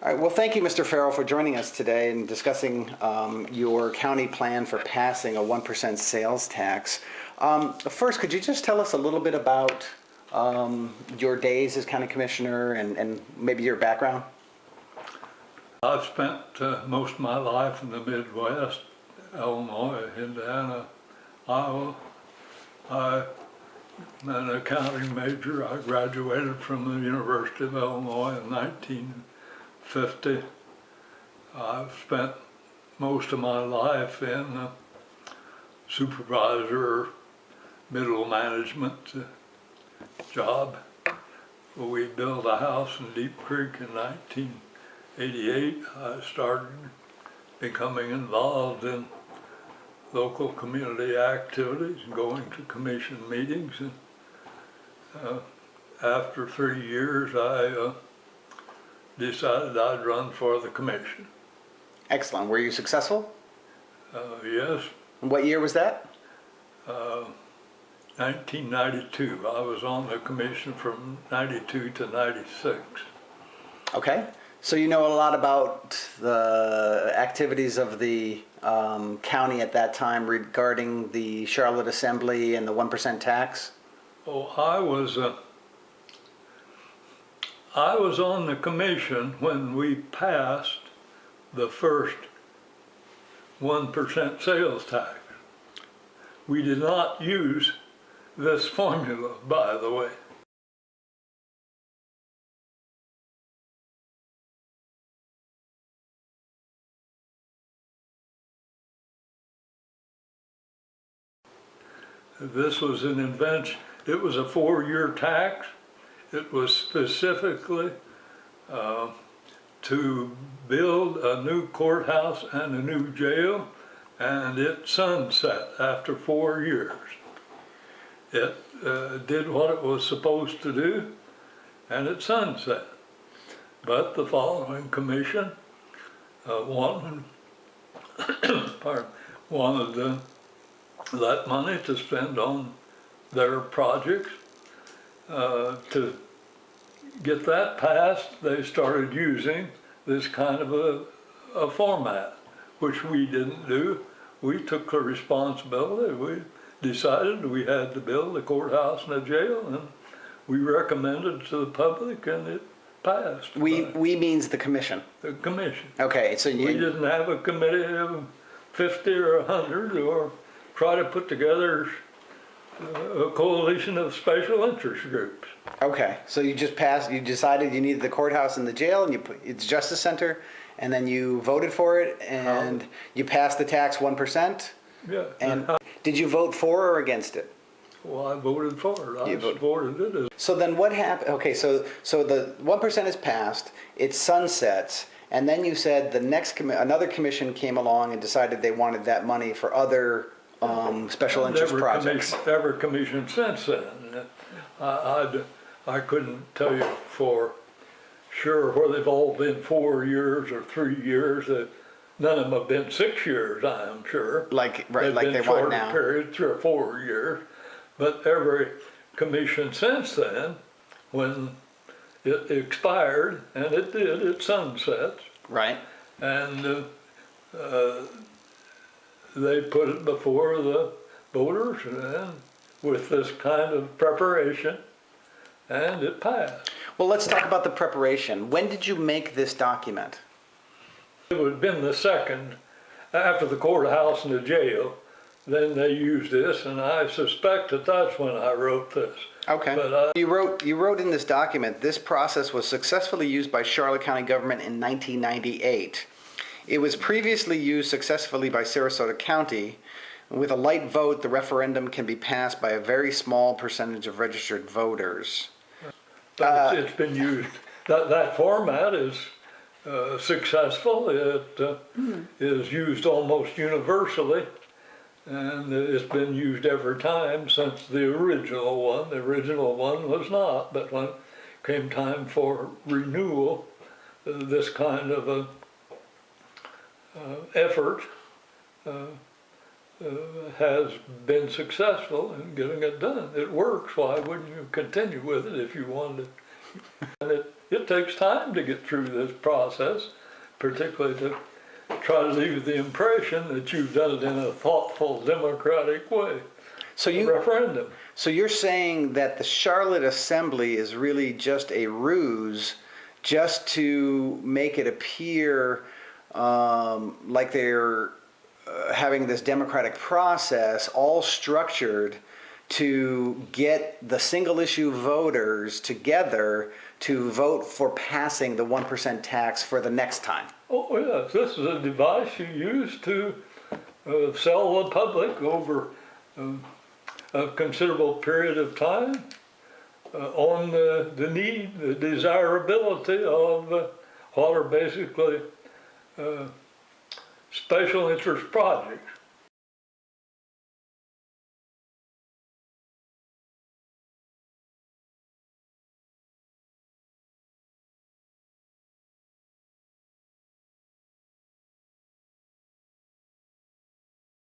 All right, well, thank you, Mr. Farrell, for joining us today and discussing your county plan for passing a 1% sales tax. First, could you just tell us a little bit about your days as county commissioner and maybe your background? I've spent most of my life in the Midwest, Illinois, Indiana, Iowa. I'm an accounting major. I graduated from the University of Illinois in 1950. I've spent most of my life in supervisor, middle management job. We built a house in Deep Creek in 1988. I started becoming involved in local community activities and going to commission meetings. And after 3 years, I decided I'd run for the commission. Excellent. Were you successful? Yes. And what year was that? 1992. I was on the commission from 92 to 96. Okay. So you know a lot about the activities of the county at that time regarding the Charlotte Assembly and the 1% tax? Oh, I was on the commission when we passed the first 1% sales tax. We did not use this formula, by the way. This was an invention. It was a 4-year tax. It was specifically to build a new courthouse and a new jail, and it sunset after 4 years. It did what it was supposed to do, and it sunset. But the following commission wanted that money to spend on their projects. To get that passed, they started using this kind of a format, which we didn't do. We took the responsibility. We decided we had to build a courthouse and a jail, and we recommended to the public, and it passed. We means the commission. The commission. Okay, so we didn't have a committee of 50 or 100 or try to put together a coalition of special interest groups. Okay, so you just passed, you decided you needed the courthouse and the jail, and it's Justice Center, and then you voted for it, and you passed the tax 1%? Yeah. And did you vote for or against it? Well, I voted for it. I supported it. So then what happened? Okay, so the 1% is passed, it sunsets, and then you said the next another commission came along and decided they wanted that money for other special interest projects. Every commission since then. I couldn't tell you for sure whether they've all been 4 years or 3 years. None of them have been 6 years, I am sure. Like they want now. Period, 3 or 4 years. But every commission since then, when it expired, and it did, it sunsets. Right. And they put it before the voters and with this kind of preparation, and it passed. Well, let's talk about the preparation. When did you make this document? It would have been the second, after the courthouse and the jail, then they used this, and I suspect that that's when I wrote this. Okay. But you wrote in this document, this process was successfully used by Charlotte County government in 1998. It was previously used successfully by Sarasota County. With a light vote, the referendum can be passed by a very small percentage of registered voters. But it's been used. That format is successful. It is used almost universally, and it's been used every time since the original one. The original one was not, but when it came time for renewal, this kind of a effort has been successful in getting it done. It works. Why wouldn't you continue with it if you wanted to And it takes time to get through this process, particularly to try to leave the impression that you've done it in a thoughtful, democratic way. So A referendum. So you're saying that the Charlotte Assembly is really just a ruse just to make it appear like they're having this democratic process all structured to get the single issue voters together to vote for passing the 1% tax for the next time. Oh, yes, this is a device you use to sell the public over a considerable period of time on the need, the desirability of what are basically special interest projects.